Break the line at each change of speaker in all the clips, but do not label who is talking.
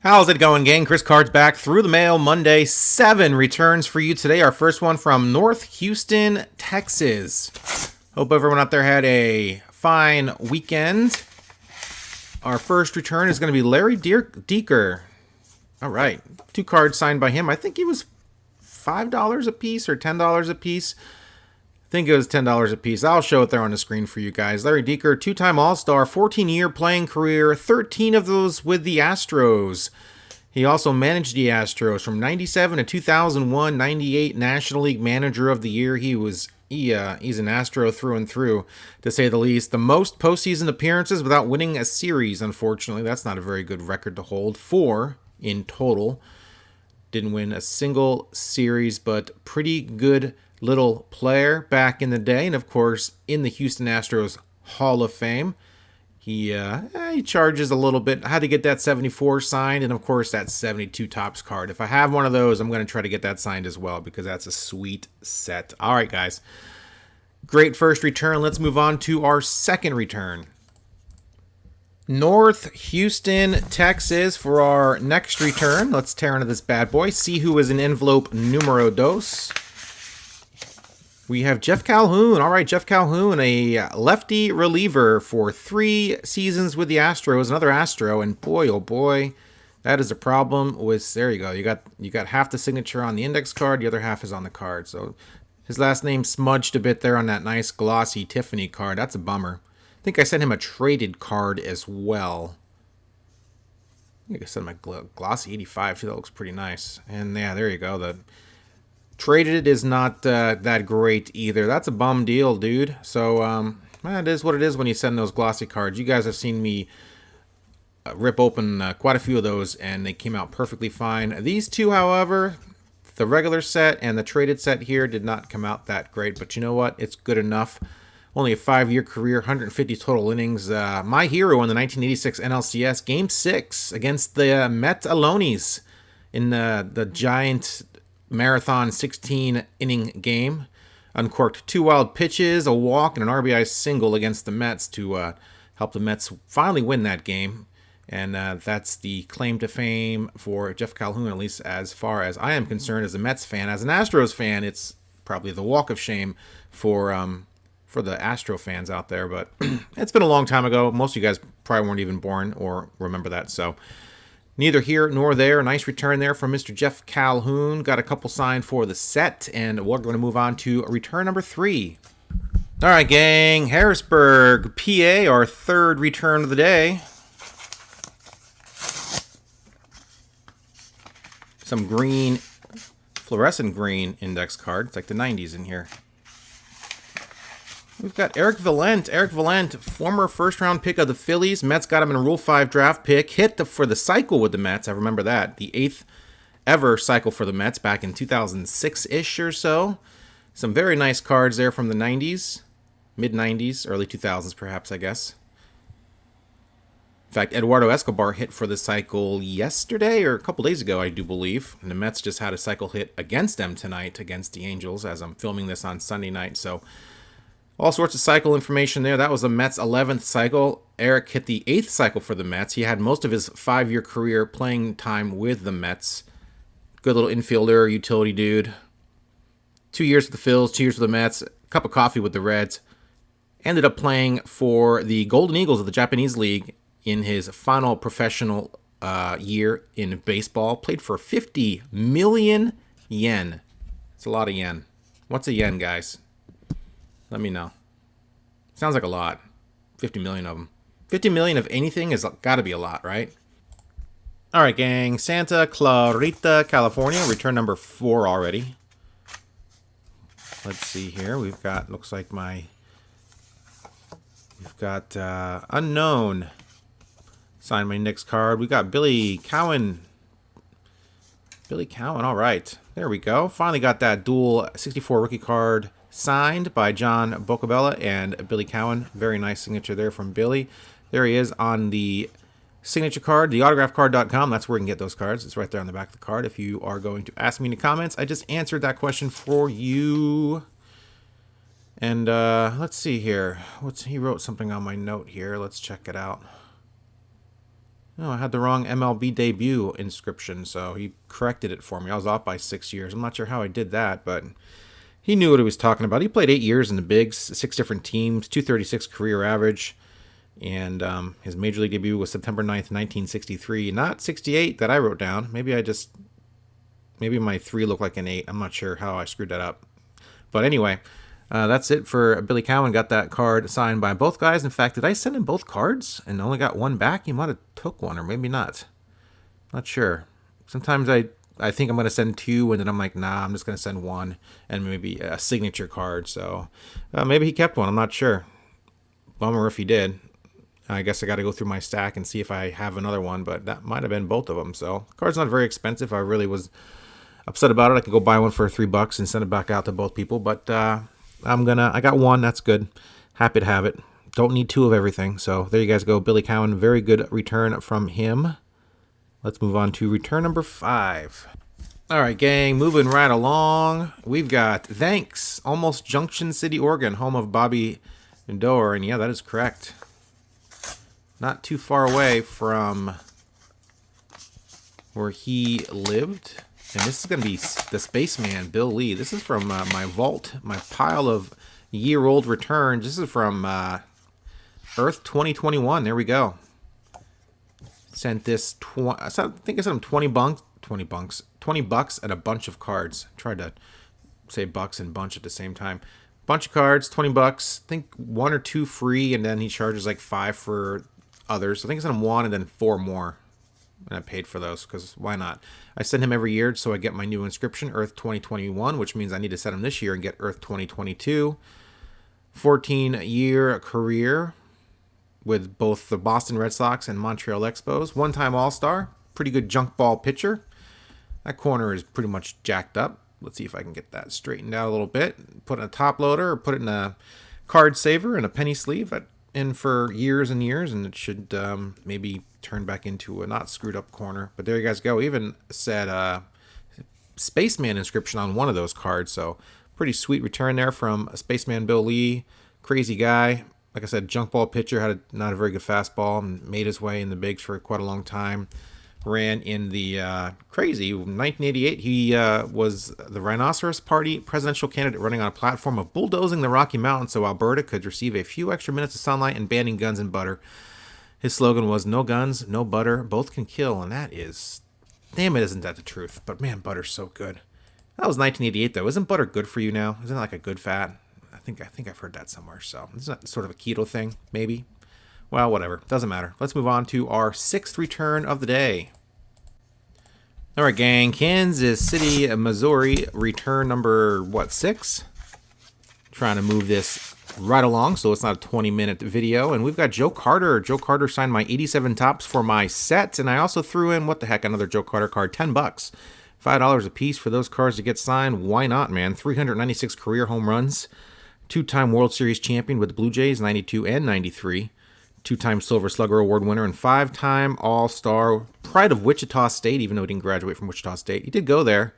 How's it going, gang? Chris Card's back through the mail Monday. 7 returns for you today. Our first one from North Houston, Texas. Hope everyone out there had a fine weekend. Our first return is going to be Larry Dieker. All right. 2 cards signed by him. I think he was $5 a piece or $10 a piece. I think it was $10 a piece. I'll show it there on the screen for you guys. Larry Dieker, 2-time All-Star, 14-year playing career, 13 of those with the Astros. He also managed the Astros from 97 to 2001, 98 National League Manager of the Year. He's an Astro through and through, to say the least. The most postseason appearances without winning a series, unfortunately. That's not a very good record to hold. 4 in total. Didn't win a single series, but pretty good little player back in the day, and of course in the Houston Astros Hall of Fame. He charges a little bit. I had to get that 74 signed, and of course that 72 Topps card. If I have one of those, I'm going to try to get that signed as well, because that's a sweet set. All right, guys. Great first return. Let's move on to our second return. North Houston, Texas for our next return. Let's tear into this bad boy. See who is in envelope numero dos. We have Jeff Calhoun. All right, Jeff Calhoun, a lefty reliever for 3 seasons with the Astros, another Astro, and boy, oh boy, that is a problem with, there you go, you got half the signature on the index card, the other half is on the card, so his last name smudged a bit there on that nice glossy Tiffany card. That's a bummer. I think I sent him a traded card as well. I think I sent him a glossy 85, too. That looks pretty nice. And yeah, there you go, the traded is not that great either. That's a bum deal, dude. So, it is what it is when you send those glossy cards. You guys have seen me rip open quite a few of those, and they came out perfectly fine. These two, however, the regular set and the traded set here did not come out that great. But you know what? It's good enough. Only a 5-year career, 150 total innings. My hero in the 1986 NLCS Game 6 against the Met Alones in the giant marathon 16-inning game. Uncorked 2 wild pitches, a walk, and an RBI single against the Mets to help the Mets finally win that game. And that's the claim to fame for Jeff Calhoun, at least as far as I am concerned as a Mets fan. As an Astros fan, it's probably the walk of shame for the Astro fans out there. But it's been a long time ago. Most of you guys probably weren't even born or remember that, so neither here nor there. Nice return there from Mr. Jeff Calhoun. Got a couple signed for the set, and we're going to move on to return number 3. All right, gang. Harrisburg, PA, our third return of the day. Some green, fluorescent green index card. It's like the 90s in here. We've got Eric Valent. Eric Valent, former first-round pick of the Phillies. Mets got him in a Rule 5 draft pick. Hit for the cycle with the Mets. I remember that. The 8th ever cycle for the Mets back in 2006-ish or so. Some very nice cards there from the 90s. Mid-90s, early 2000s perhaps, I guess. In fact, Eduardo Escobar hit for the cycle yesterday or a couple days ago, I do believe. And the Mets just had a cycle hit against them tonight against the Angels as I'm filming this on Sunday night. So all sorts of cycle information there. That was the Mets' 11th cycle. Eric hit the 8th cycle for the Mets. He had most of his 5-year career playing time with the Mets. Good little infielder, utility dude. 2 years with the Phils, 2 years with the Mets, a cup of coffee with the Reds. Ended up playing for the Golden Eagles of the Japanese League in his final professional year in baseball. Played for 50 million yen. It's a lot of yen. What's a yen, guys? Let me know. Sounds like a lot. 50 million of them. 50 million of anything has got to be a lot, right? All right, gang. Santa Clarita, California. Return number 4 already. Let's see here. We've got, looks like we've got unknown. Sign my next card. We got Billy Cowan. Billy Cowan, all right. There we go. Finally got that dual 64 rookie card signed by John Bocabella and Billy Cowan. Very nice signature there from Billy. There he is on the signature card, the autographcard.com. That's where you can get those cards. It's right there on the back of the card. If you are going to ask me in the comments, I just answered that question for you. And let's see here. He wrote something on my note here. Let's check it out. Oh, I had the wrong MLB debut inscription, so he corrected it for me. I was off by 6 years. I'm not sure how I did that, but he knew what he was talking about. He played 8 years in the bigs, 6 different teams, 236 career average, and his major league debut was September 9th, 1963. Not 68 that I wrote down. Maybe my 3 looked like an 8. I'm not sure how I screwed that up. But anyway, that's it for Billy Cowan. Got that card signed by both guys. In fact, did I send him both cards and only got one back? He might have took one, or maybe not. Not sure. Sometimes I think I'm going to send 2, and then I'm like, nah, I'm just going to send 1 and maybe a signature card. So maybe he kept one. I'm not sure. Bummer if he did. I guess I got to go through my stack and see if I have another one, but that might have been both of them. So the card's not very expensive. I really was upset about it. I could go buy one for $3 and send it back out to both people, but I got one. That's good. Happy to have it. Don't need 2 of everything. So there you guys go. Billy Cowan, very good return from him. Let's move on to return number 5. All right, gang, moving right along. We've got Thanks, almost Junction City, Oregon, home of Bobby Doerr. And yeah, that is correct. Not too far away from where he lived. And this is going to be the Spaceman, Bill Lee. This is from my vault, my pile of year-old returns. This is from Earth 2021. There we go. Sent this, I think I sent him 20 bucks and a bunch of cards. Tried to say bucks and bunch at the same time. Bunch of cards, 20 bucks. I think 1 or 2 free, and then he charges like 5 for others. I think I sent him 1 and then 4 more. And I paid for those because why not? I send him every year so I get my new inscription, Earth 2021, which means I need to send him this year and get Earth 2022. 14-year career with both the Boston Red Sox and Montreal Expos. One-time All-Star. Pretty good junk ball pitcher. That corner is pretty much jacked up. Let's see if I can get that straightened out a little bit. Put in a top loader or put it in a card saver and a penny sleeve in for years and years, and it should maybe turn back into a not screwed up corner. But there you guys go. Even said Spaceman inscription on one of those cards, so pretty sweet return there from Spaceman Bill Lee. Crazy guy. Like I said, junk ball pitcher, had not a very good fastball, and made his way in the bigs for quite a long time. Ran in the crazy 1988. He was the Rhinoceros Party presidential candidate, running on a platform of bulldozing the Rocky Mountains so Alberta could receive a few extra minutes of sunlight and banning guns and butter. His slogan was "No guns, no butter, both can kill," and that is, damn it, isn't that the truth? But man, butter's so good. That was 1988 though. Isn't butter good for you now? Isn't it like a good fat? I think I've heard that somewhere. So it's not sort of a keto thing, maybe. Well, whatever. Doesn't matter. Let's move on to our 6th return of the day. All right, gang. Kansas City, Missouri, return number, 6? Trying to move this right along so it's not a 20-minute video. And we've got Joe Carter. Joe Carter signed my 87 tops for my set. And I also threw in, another Joe Carter card, $10. $5 a piece for those cards to get signed. Why not, man? 396 career home runs. 2-time World Series champion with the Blue Jays, 92 and 93. 2-time Silver Slugger Award winner and 5-time All-Star. Pride of Wichita State, even though he didn't graduate from Wichita State. He did go there.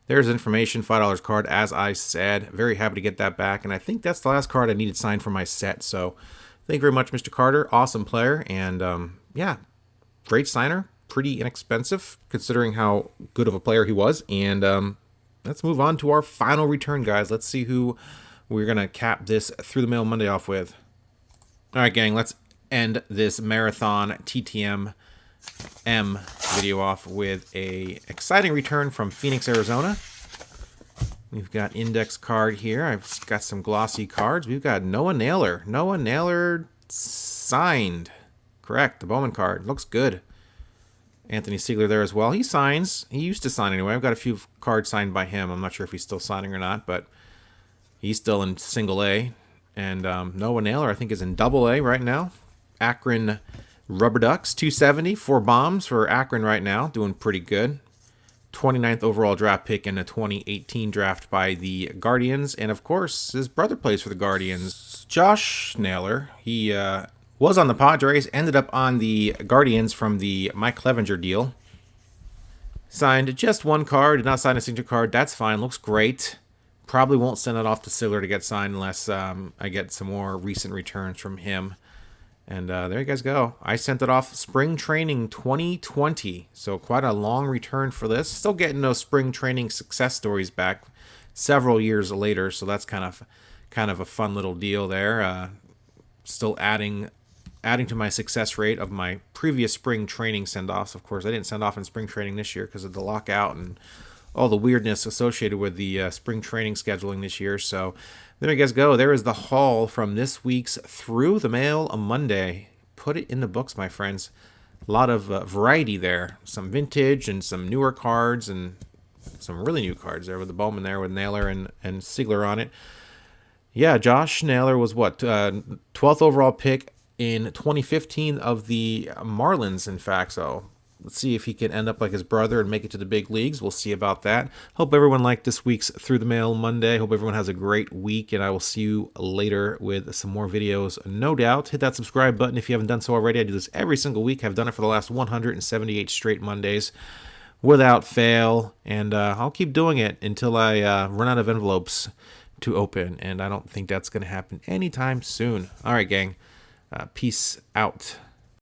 There's information, $5 card, as I said. Very happy to get that back. And I think that's the last card I needed signed for my set. So thank you very much, Mr. Carter. Awesome player. And yeah, great signer. Pretty inexpensive considering how good of a player he was. And let's move on to our final return, guys. Let's see who we're going to cap this Through the Mail Monday off with. All right, gang, let's end this marathon TTM video off with a exciting return from Phoenix, Arizona. We've got index card here. I've got some glossy cards. We've got Noah Naylor. Noah Naylor signed. Correct, the Bowman card. Looks good. Anthony Siegler there as well. He signs. He used to sign anyway. I've got a few cards signed by him. I'm not sure if he's still signing or not, but he's still in single A. And Noah Naylor, I think, is in double A right now. Akron Rubber Ducks, 270, 4 bombs for Akron right now. Doing pretty good. 29th overall draft pick in the 2018 draft by the Guardians. And, of course, his brother plays for the Guardians. Josh Naylor, he was on the Padres, ended up on the Guardians from the Mike Clevenger deal. Signed just one card, did not sign a signature card. That's fine, looks great. Probably won't send it off to Sigler to get signed unless I get some more recent returns from him. And there you guys go. I sent it off spring training 2020. So quite a long return for this. Still getting those spring training success stories back several years later. So that's kind of a fun little deal there. Still adding to my success rate of my previous spring training send-offs. Of course, I didn't send off in spring training this year because of the lockout and all the weirdness associated with the spring training scheduling this year. So there you guys go. There is the haul from this week's Through the Mail Monday. Put it in the books, my friends. A lot of variety there. Some vintage and some newer cards and some really new cards there with the Bowman there with Naylor and Siegler on it. Yeah, Josh Naylor was what? 12th overall pick in 2015 of the Marlins, in fact. So let's see if he can end up like his brother and make it to the big leagues. We'll see about that. Hope everyone liked this week's Through the Mail Monday. Hope everyone has a great week, and I will see you later with some more videos, no doubt. Hit that subscribe button if you haven't done so already. I do this every single week. I've done it for the last 178 straight Mondays without fail, and I'll keep doing it until I run out of envelopes to open, and I don't think that's going to happen anytime soon. All right, gang. Peace out.